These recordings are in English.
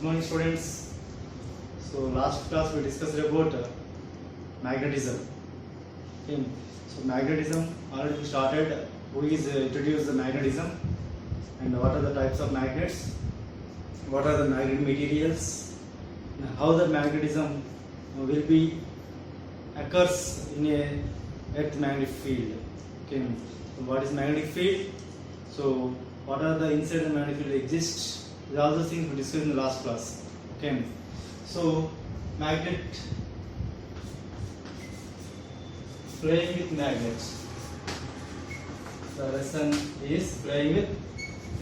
Good morning, students. So last class we discussed about magnetism. Okay. So magnetism already we started. Who is introduced the magnetism and what are the types of magnets? What are the magnetic materials? And how the magnetism will be occurs in a earth magnetic field. Okay. So what is magnetic field? So what are the inside the magnetic field exist? All those things we discussed in the last class. Okay. So magnet, playing with magnets. The lesson is playing with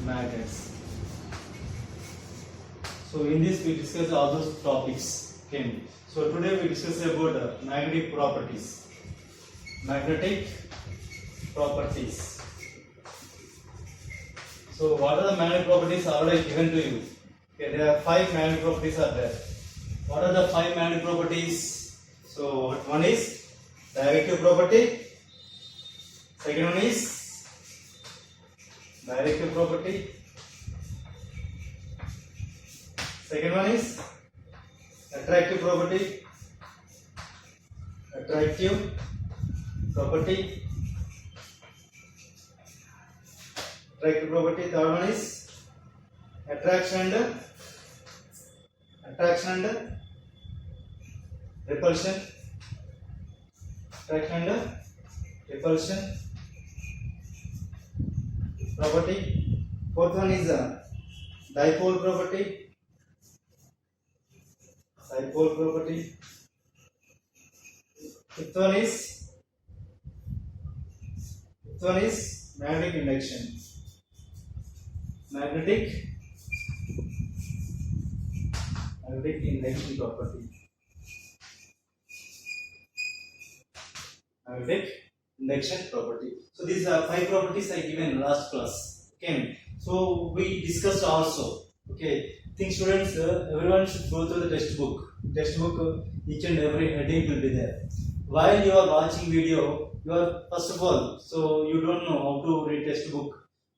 magnets. So in this we discuss all those topics. Okay. So today we discuss about magnetic properties. Magnetic properties. So what are the magnetic properties already given to you? Okay, there are 5 magnetic properties are there. What are the 5 magnetic properties? So one is directive property. Second one is directive property. Second one is attractive property. Attractive property. Attractive property. Third one is attraction and repulsion. Attraction and repulsion property. Fourth one is dipole property. Dipole property. Fifth one is magnetic induction. Magnetic induction property. Magnetic induction property. So these are 5 properties I given in last class. Okay. So we discussed also. Okay. I think students, everyone should go through the textbook. Each and every heading will be there. While you are watching video, you are first of all, so you don't know how to read textbook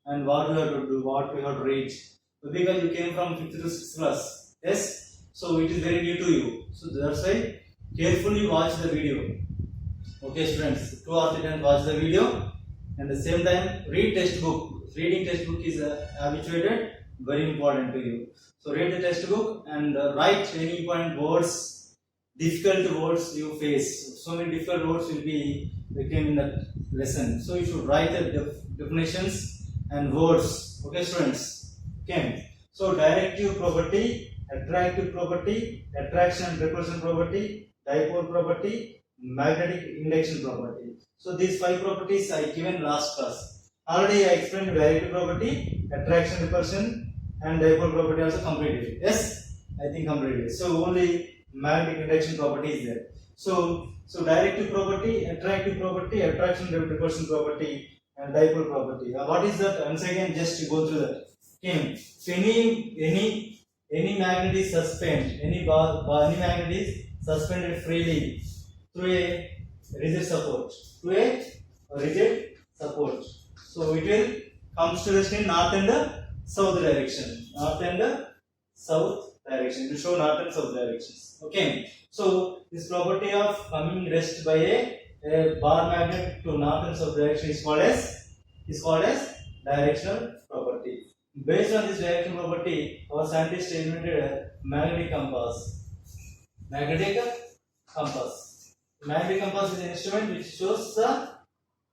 and what you have to do, what you have to read. Because you came from 5th to 6th class. Yes. So it is very new to you. So that's why carefully watch the video. Okay, students. 2 or 3 times watch the video. And at the same time read textbook. Reading textbook is habituated, very important to you. So read the textbook and write any important words, difficult words you face. So many difficult words will be became in that lesson. So you should write the definitions and words. Okay, students. Okay. So directive property, attractive property, attraction and repulsion property, dipole property, magnetic induction property. So these 5 properties I given last class. Already I explained directive property, attraction, repulsion, and dipole property also completed. Yes, I think completed. So only magnetic induction property is there. So directive property, attractive property, attraction, repulsion property, and dipole property. What is that? Once again, just go through that. Okay. So any magnet is suspended, any magnet is suspended freely through a rigid support. So it will comes to rest in north and south direction. North and south direction. To show north and south directions. Okay. So this property of coming rest by a bar magnet to north and south direction is called as directional property. Based on this directional property, our scientists invented a magnetic compass. Magnetic compass is an instrument which shows the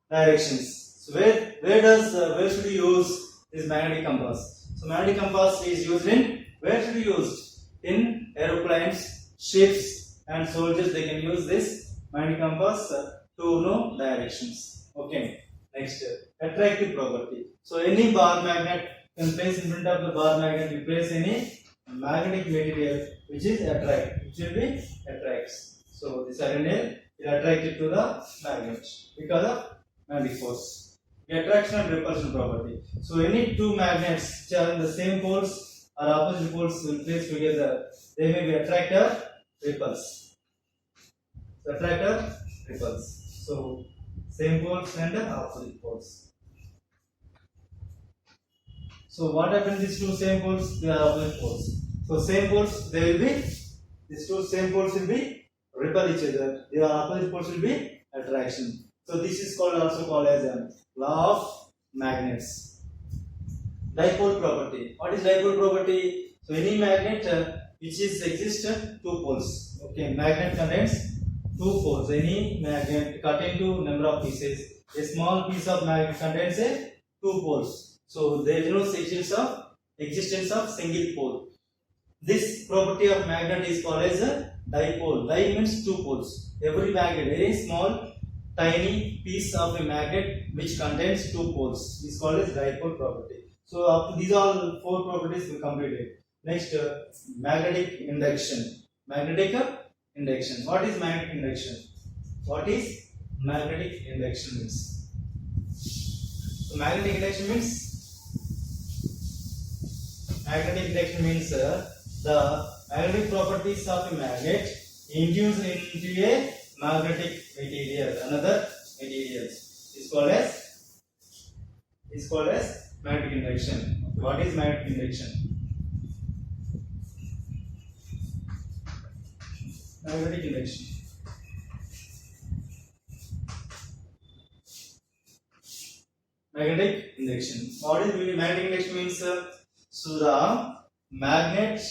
directions. So where should you use this magnetic compass? So magnetic compass is used in where should you use? In aeroplanes, ships, and soldiers. They can use this magnetic compass to know directions. Okay. Next, attractive property. So any bar magnet can place in front of the bar magnet. You place any magnetic material which is attracts. So this iron nail is attracted to the magnet because of magnetic force. The attraction and repulsion property. So any 2 magnets which are in the same poles or opposite poles will place together. They may be attract or repulse. So attract or repulse. So same poles and opposite poles. So what happens is two same poles, they are opposite poles. So same poles, they will be, these two same poles will be repel each other. Their opposite poles will be attraction. So this is called also called as a law of magnets. Dipole property. What is dipole property? So any magnet which is exists two poles. Okay, magnet contains two poles. Any magnet cut into number of pieces. A small piece of magnet contains a two poles. So there is no existence of single pole. This property of magnet is called as a dipole. Di means two poles. Every magnet, very small, tiny piece of a magnet which contains two poles is called as dipole property. So these are four properties we completed. Next, magnetic induction. Magnetic induction. What is magnetic induction? What is magnetic induction means? So magnetic induction means the magnetic properties of a magnet induced into a magnetic material, another material is called as magnetic induction. What is magnetic induction? Magnetic induction. Magnetic induction. What is magnetic induction means? So the magnetic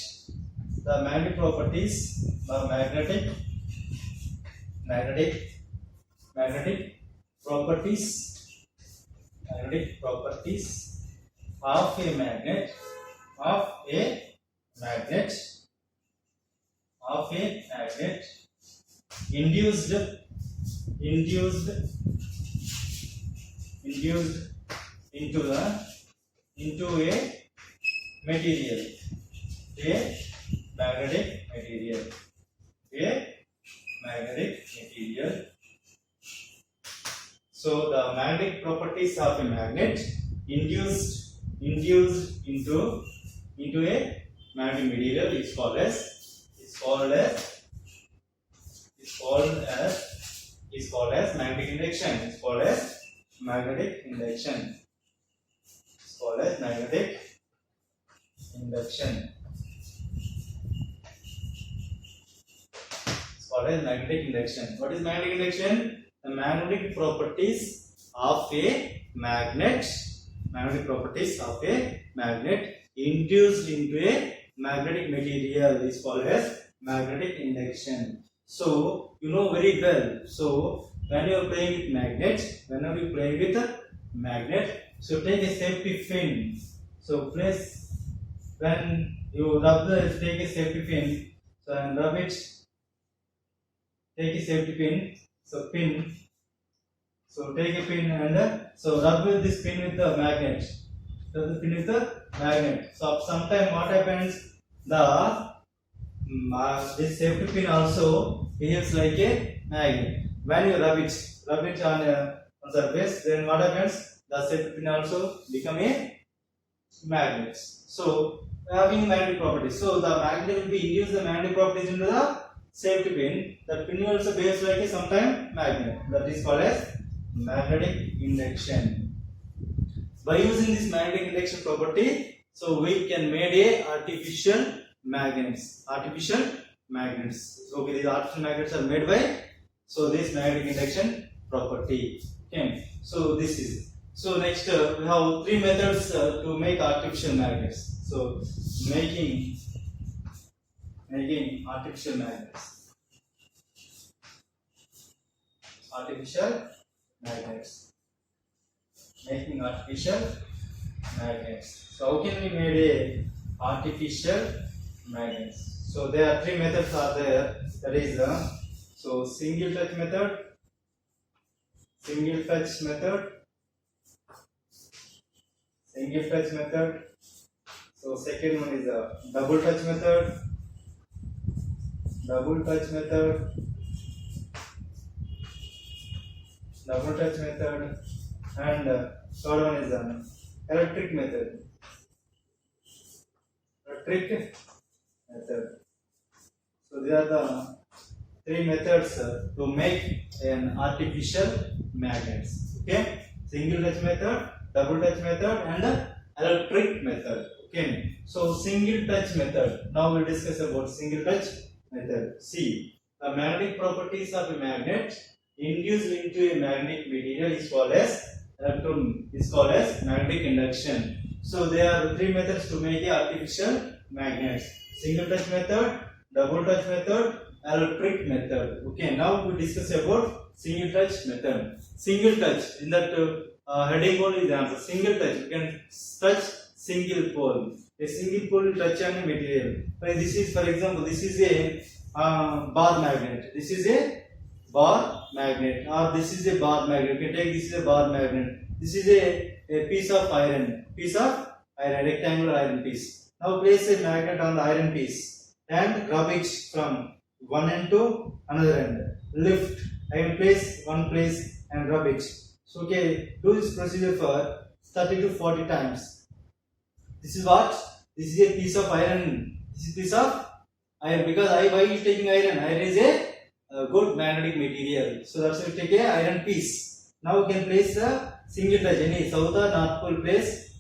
properties, the magnetic properties of a magnet induced into a material, a magnetic material. So the magnetic properties of a magnet induced into a magnetic material is called as magnetic induction. It's called as magnetic induction. It's called as magnetic induction. It's called as magnetic induction. What is magnetic induction? The magnetic properties of a magnet induced into a magnetic material is called as magnetic induction. So you know very well. So when you are playing with magnet, so take a safety pin. So place when you rub take a safety pin. So and rub it. Take a safety pin. So pin. So take a pin and so rub with this pin with the magnet. So the pin with the magnet. So sometime what happens? This safety pin also behaves like a magnet. When you rub it on surface, then what happens? The safety pin also become a magnet. So having magnetic properties. So the magnet will be induced the magnetic properties into the safety pin. That pin also behaves like a sometime magnet. That is called as magnetic induction. By using this magnetic induction property, so we can make a artificial magnets. So okay, these artificial magnets are made by this magnetic induction property. Okay, so this is. So next we have three methods to make artificial magnets. So making artificial magnets. Making artificial magnets. So how can we make a artificial magnets? So there are three methods are there. That is single touch method. So second one is a double touch method. And third one is an electric method. So these are the three methods to make an artificial magnets. Okay, single touch method, double touch method, and electric method. Okay, so single touch method. Now we'll discuss about single touch method. See, the magnetic properties of a magnet induced into a magnetic material is called as magnetic induction. So there are three methods to make a artificial magnets: single touch method, double touch method, electric method. Okay, now we discuss about single touch method. Single touch, in that heading only is the answer. Single touch, you can touch single pole. A single pole will touch on a material. This is, for example, this is a bar magnet. This is a bar magnet, or this is a bar magnet. You can take this is a bar magnet. This is a piece of iron, rectangular iron piece. Now place a magnet on the iron piece and rub it from one end to another end. Lift and place one place and rub it. So okay, do this procedure for 30 to 40 times. This is what? This is a piece of iron. This is piece of iron, because why is taking iron? Iron is a good magnetic material. So that's why we take a iron piece. Now we can place a single touch, any south or north pole place.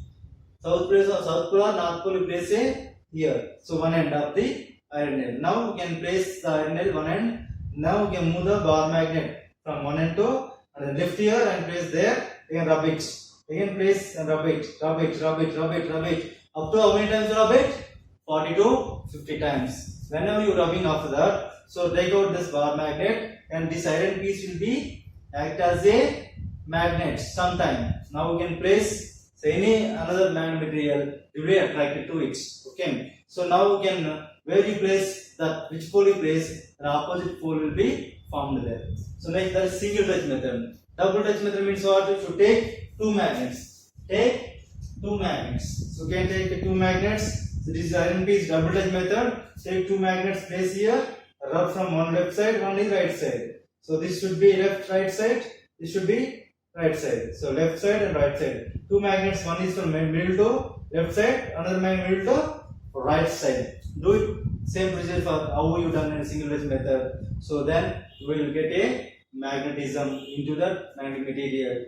South pole or north pole we place a here. So one end of the iron nail. Now we can place the iron nail one end. Now we can move the bar magnet from one end to and lift here and place there. Again rub it. Again place and rub it. Rub it. Up to how many times rub it? 40 to 50 times. Whenever you rubbing after that, so take out this bar magnet and this iron piece will be act as a magnet sometime. Now we can place any another magnet material will be attracted to it. Okay. So now we can where you place that which pole you place, the opposite pole will be formed there. So like that is single touch method. Double touch method means what? You should take two magnets. Take two magnets. So you can take two magnets. So this is iron piece, double touch method. Take two magnets, place here, rub from one left side, one is right side. So this should be left right side, this should be right side. So left side and right side. Two magnets, one is from middle to left side, another magnet middle to right side. Do it same procedure for how you done in a single touch method. So then we will get a magnetism into that magnetic material.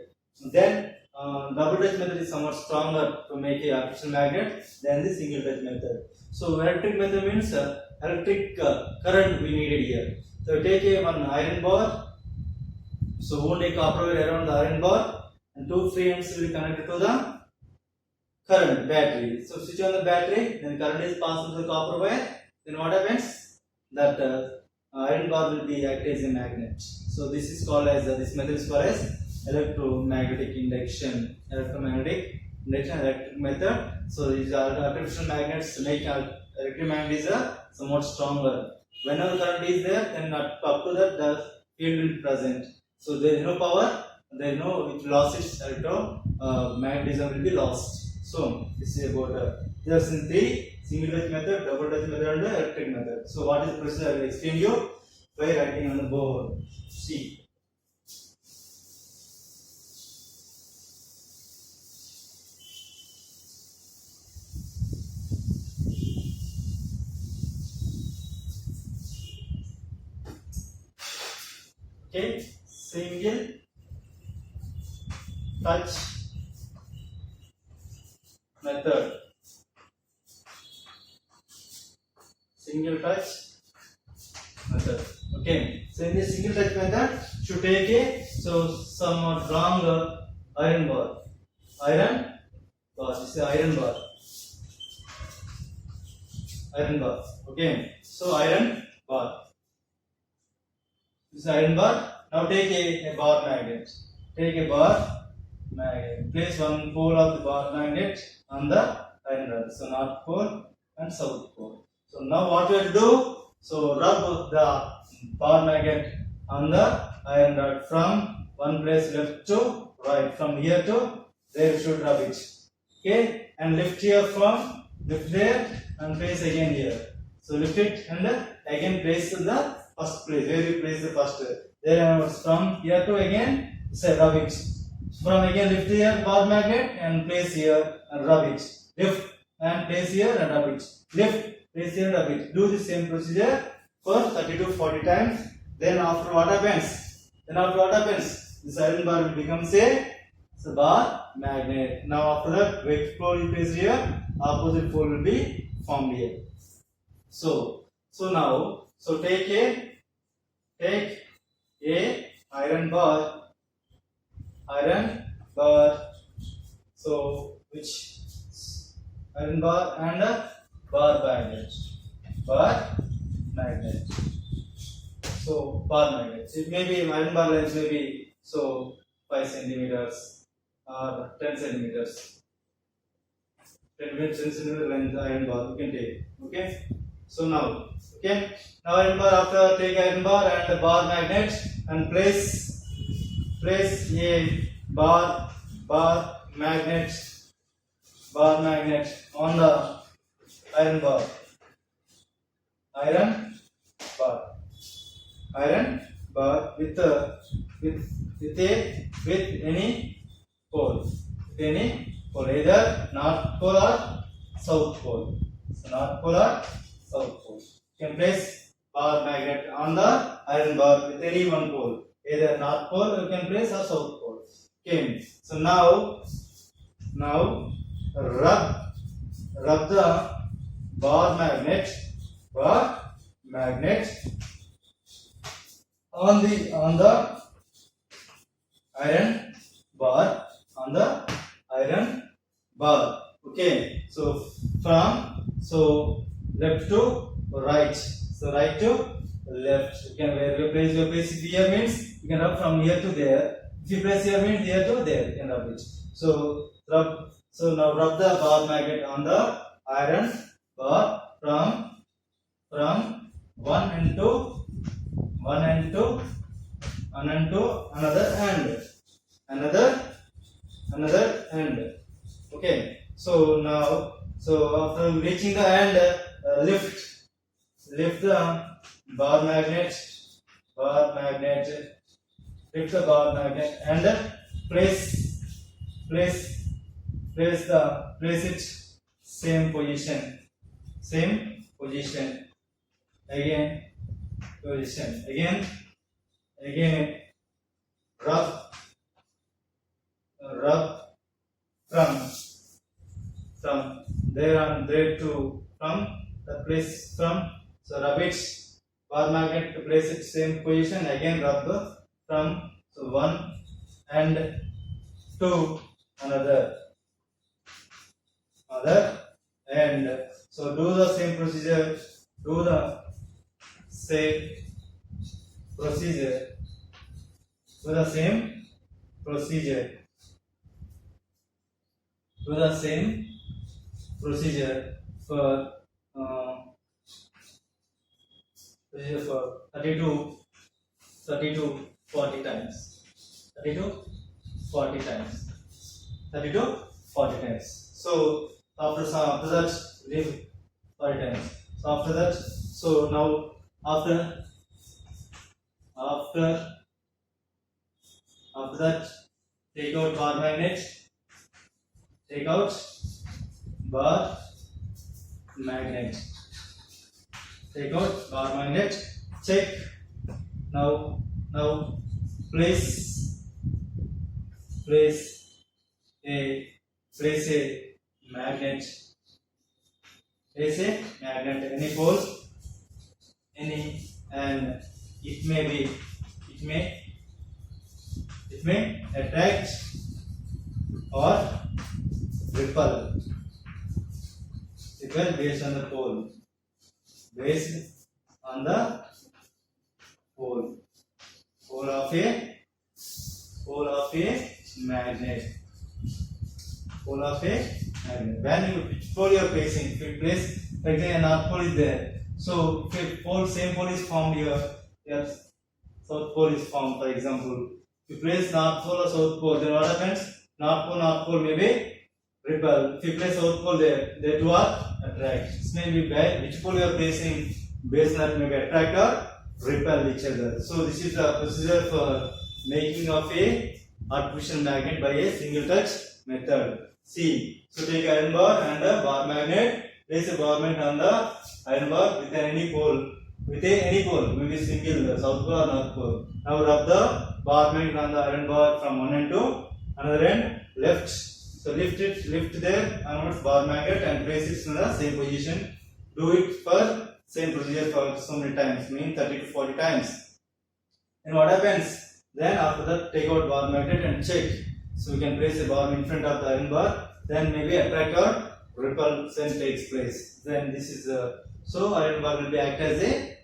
Then double touch method is somewhat stronger to make a artificial magnet than the single touch method. So electric method means electric current we needed here. So take a one iron bar. So hold a copper wire around the iron bar and two free ends will be connected to the current battery. So switch on the battery, then current is passed through the copper wire. Then what happens? That iron bar will be act as a magnet. So this is called as this method is called as electromagnetic induction. Electromagnetic induction electric method. So these are artificial magnets make electromagnetism somewhat stronger. Whenever current is there, then up to that the field will be present. So there is no power, there is no it lost its magnetism will be lost. So this is about there are three: single touch method, double touch method, and the electric method. So what is the procedure? I will explain you by writing on the board. See. Okay, single touch method. Single touch method. Okay, so in this single touch method, should take a somewhat long iron bar. This is iron bar. Okay, so iron bar. This is iron bar. Now take a bar magnet. Take a bar magnet. Place one pole of the bar magnet on the iron rod. So north pole and south pole. So now what we have to do? So rub the bar magnet on the iron rod from one place left to right. From here to there you should rub it. Okay, and lift here from lift there and place again here. So lift it and again place to the first place where you place the first. Then from here to again rub it. From again lift here bar magnet and place here and rub it. Lift and place here and rub it. Lift, place here and rub it. Do the same procedure for 30 to 40 times. Then after what happens? This iron bar will become a bar magnet. Now after that, which pole you place here? opposite pole will be formed here. So now, so take a iron bar, so which iron bar and a bar magnet. So bar magnets. It may be iron bar length may be so 5 centimeters or 10 centimeters. 10 centimeter length iron bar you can take. Okay. So now, iron bar, after take iron bar and the bar magnet and place a bar magnet on the iron bar with any pole, either north pole or south pole. So north pole or south pole. You can place bar magnet on the iron bar with any one pole, either north pole you can place or south pole. Okay. So now rub the bar magnet on the iron bar. Okay. So from left to right. So right to left. You can where you place your place here means you can rub from here to there. If you place here means here to there. You can rub it. So now rub the bar magnet on the iron bar from one end to another end. Okay. So now, after reaching the end, lift the bar magnet, lift the bar magnet and place it same position, again rub from there on there to from the place from, so rub it bar magnet to place it same position, again rub from one end to another end. So do the same procedure, do the same procedure for 30 to 40 times. 30 to 40 times. So after that, leave 40 times. So after that, so now after that, take out bar magnet. Check. Now place a magnet. Any pole, and it may attract or repel. Based on the pole. Pole of a magnet. When which pole you are placing? If you place, for example, a north pole is there. So if same pole is formed here, yes, south pole is formed. For example, if you place north pole or south pole, then what happens? North pole may be repel. If you place south pole there, they two are attract. This may be bad. Which pole you are placing, based on that may be attract or repel each other. So this is the procedure for making of a artificial magnet by a single touch method. See, so take iron bar and a bar magnet. Place a bar magnet on the iron bar with any pole, maybe single south pole or north pole. Now rub the bar magnet on the iron bar from one end to another end, left. So lift lift their onwards bar magnet and place it in the same position. Do it for same procedure for so many times, mean 30 to 40 times. And what happens? Then after that, take out bar magnet and check. So we can place a bar in front of the iron bar. Then maybe attract or repulsion takes place. Then this is so iron bar will be act as a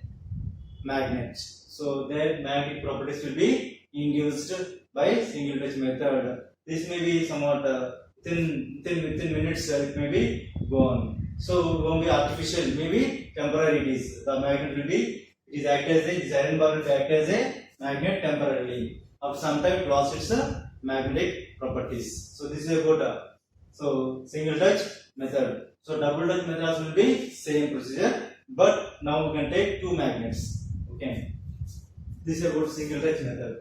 magnet. So their magnetic properties will be induced by single touch method. This may be somewhat within minutes it may be gone. So it won't be artificial, maybe temporary it is. The magnet will be, it is act as a, this iron bar will act as a magnet temporarily. After some time it lost its magnetic properties. So this is about so single touch method. So double touch methods will be same procedure, but now we can take two magnets. Okay. This is about single touch method.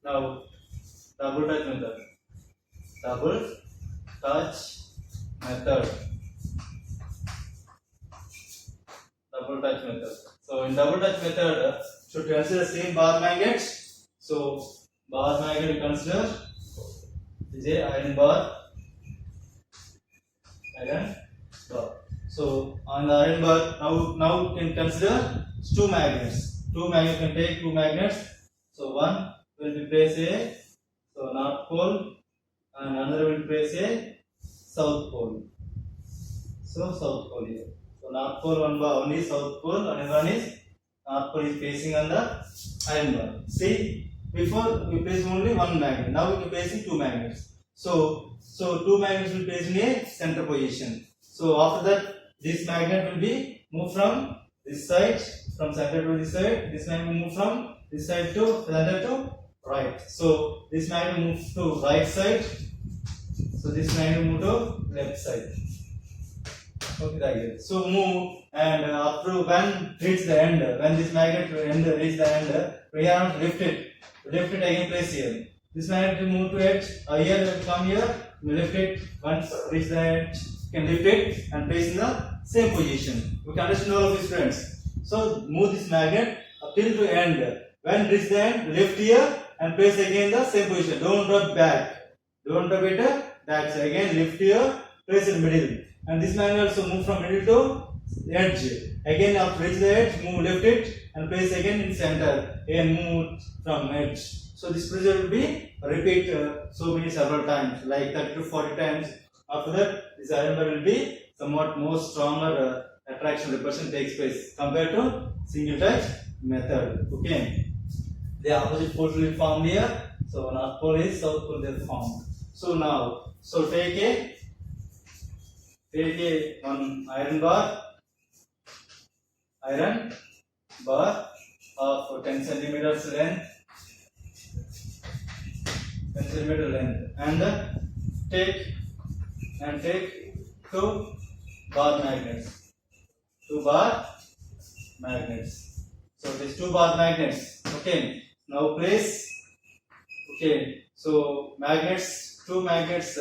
Now, double touch method. Double touch method. Double touch method. So, in double touch method, should consider same bar magnets. So, bar magnet consider is a iron bar. Iron bar. So, on the iron bar, now we can consider two magnets. Two magnets can take two magnets. So, one will be place a north pole and another will place a south pole. So south pole here. So north pole one is south pole, another one is north pole is facing on the iron bar. See, before we place only one magnet. Now we are placing two magnets. So two magnets will place in a center position. So after that, this magnet will be moved from this side, from center to this side. This magnet will move from this side to center to right. So this magnet moves to right side. So this magnet move to left side. Okay, like that. So move and after when reach the end, when this magnet reach the end, we have to lift it. Lift it again, place here. This magnet will move to edge. Here come here. We lift it. Once reach the edge, can lift it and place in the same position. We can understand all of these friends. So move this magnet up till to end. When reach the end, lift here and place again the same position. Don't drop back. Don't drop it back. So again lift here, place in middle. And this magnet also move from middle to edge. Again after reach the edge, move lift it and place again in center. Again move from edge. So this procedure will be repeat so many several times, like 30 to 40 times. After that, this iron bar will be somewhat more stronger attraction repulsion takes place compared to single touch method. Okay. The opposite poles will be formed here. So north pole is south pole they formed. So now, so take a one iron bar of 10 centimeters length, 10 centimeter length, and take two bar magnets. Two bar magnets. So these two bar magnets. Okay. Now place. Okay. So magnets, two magnets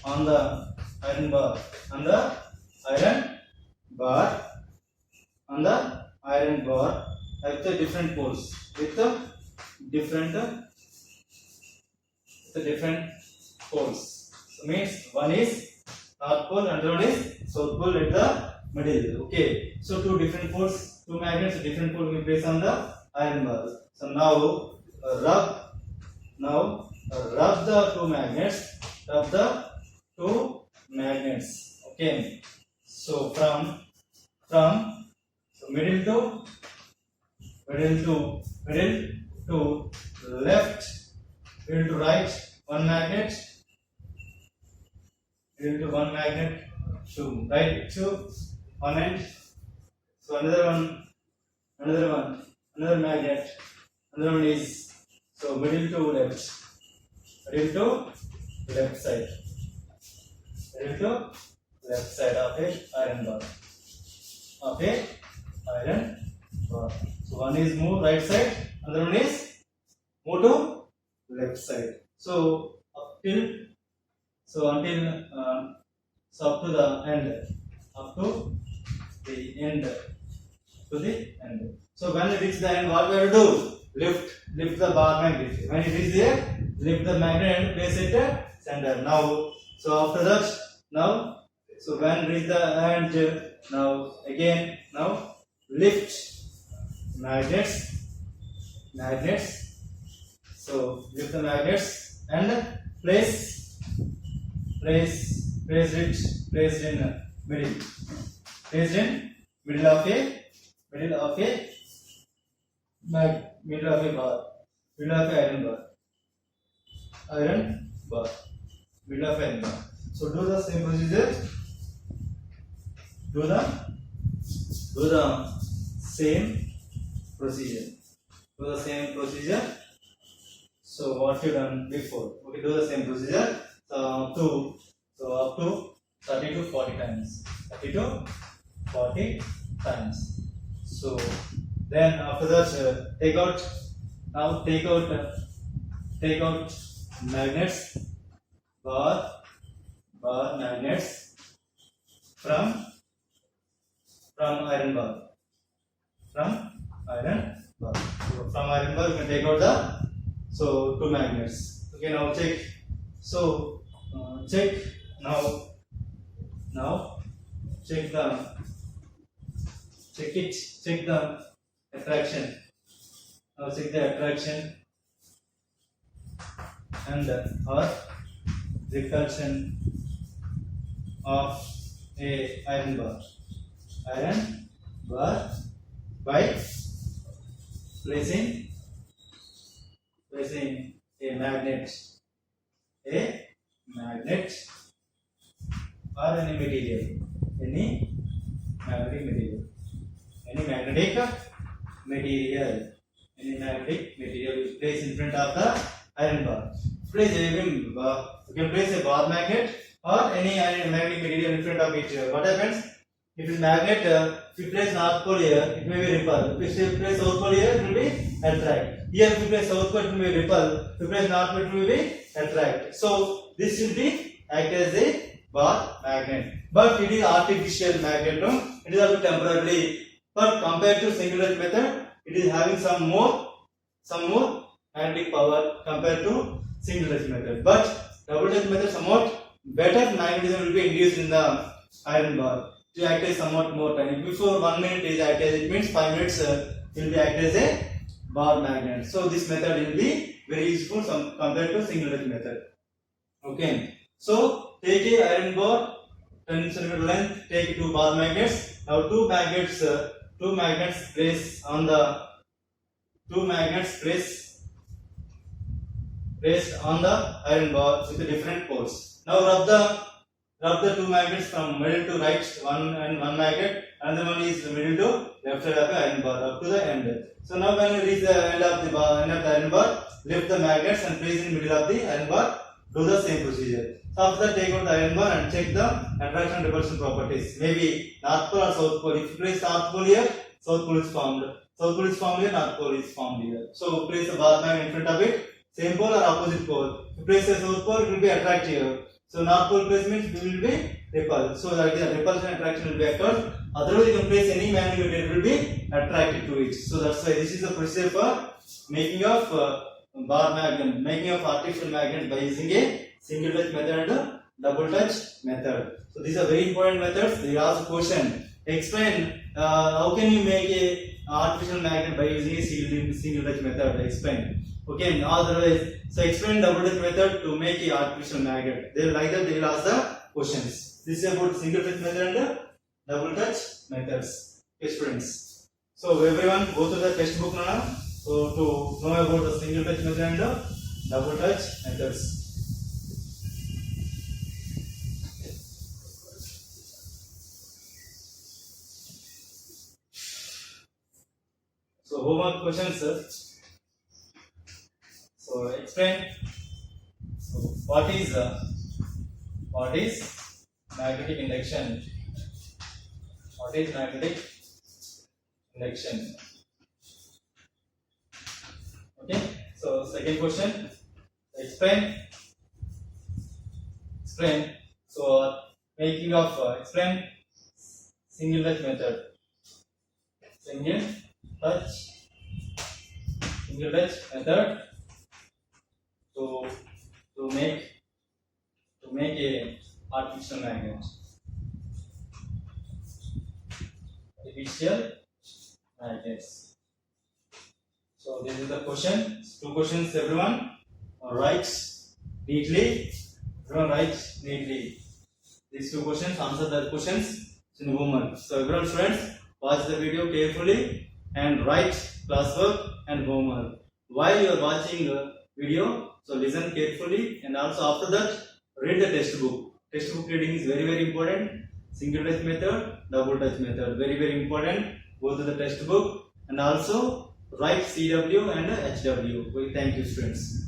on the iron bar, with the different poles, with the different poles. So means one is north pole and one is south pole at the middle. Okay. So two different poles, two magnets, different pole we place on the iron bar. So now rub the two magnets. Okay. So from middle to left, middle to right, one magnet, middle to one magnet, to right to one end. So another magnet, another one is so middle to left side, of a iron bar, So one is move right side, another one is move to left side. So up till until up to the end, up to the end, So when we reach the end, what we have to do? Lift the bar magnet. When it is there, lift the magnet and place it at center. Now, so after that, now, so when reach the end, now again, now lift magnets. So lift the magnets and place it in middle. Placed in middle of a bar, middle of iron bar, middle of iron bar. So do the same procedure. Do the same procedure. So what you done before? Okay, do the same procedure. So up to 30 to 40 times. 30 to 40 times. So then after that, take out magnets, bar magnets from iron bar. So from iron bar, you can take out the two magnets. Okay, now check. So check now. Check the attraction. Now check the attraction and or repulsion of a iron bar by placing a magnet or any magnetic material is placed in front of the iron bar. You can place a bar magnet or any magnetic material in front of it. What happens? If it is magnet, if you place north pole here, it may be repel. If you place south pole here, it will be attract. Here, if you place south pole, it will be repel. If you place north pole, it will be attract. So this will be act as a bar magnet. But it is artificial magnet. No? It is also temporarily. But compared to single touch method, it is having some more magnetic power compared to single touch method. But double touch method somewhat better magnetism will be induced in the iron bar to act as somewhat more time. Before 1 minute is act as, it means 5 minutes will be act as a bar magnet. So this method will be very useful compared to single touch method. Okay. So take a iron bar 10 cm length. Take 2 bar magnets. Now two magnets place on the placed on the iron bar with different poles. Now rub the two magnets from middle to right, one magnet, another one is middle to left side of the iron bar up to the end. So now when you reach the end of the iron bar, lift the magnets and place in middle of the iron bar. Do the same procedure. So after that, take out the iron bar and check the attraction and repulsion properties. Maybe north pole or south pole. If you place north pole here, south pole is formed. South pole is formed here, north pole is formed here. So place the bar magnet in front of it. Same pole or opposite pole. If you place the south pole, it will be attract here. So north pole place means it will be repel. So that is repulsion and attraction will be occurred. Otherwise, you can place any magnet material, it will be attracted to it. So that's why this is the procedure for making of making of artificial magnet by using a single touch method and a double touch method. So these are very important methods. They ask question. Explain how can you make a artificial magnet by using a single touch method. Explain. Okay, otherwise, so explain double touch method to make a artificial magnet. They will like that. They will ask the questions. This is about single touch method and double touch methods. Okay, students. So everyone go to the textbook now. So to know about the single touch method and the double touch methods. So homework questions, sir. So explain. So what is magnetic induction? What is magnetic induction? Okay. So second question, explain. So making of explain single touch method. Single touch method to make a artificial magnet. Artificial magnets. So this is the question. Two questions, everyone. Writes neatly. Everyone writes neatly. These two questions, answer the questions in homework. So everyone, students, watch the video carefully and write classwork and homework. While you are watching the video, so listen carefully, and also after that read the textbook. Textbook reading is very, very important. Single touch method, double touch method, very, very important. Go to the textbook and also write CW and HW. Well, thank you, students.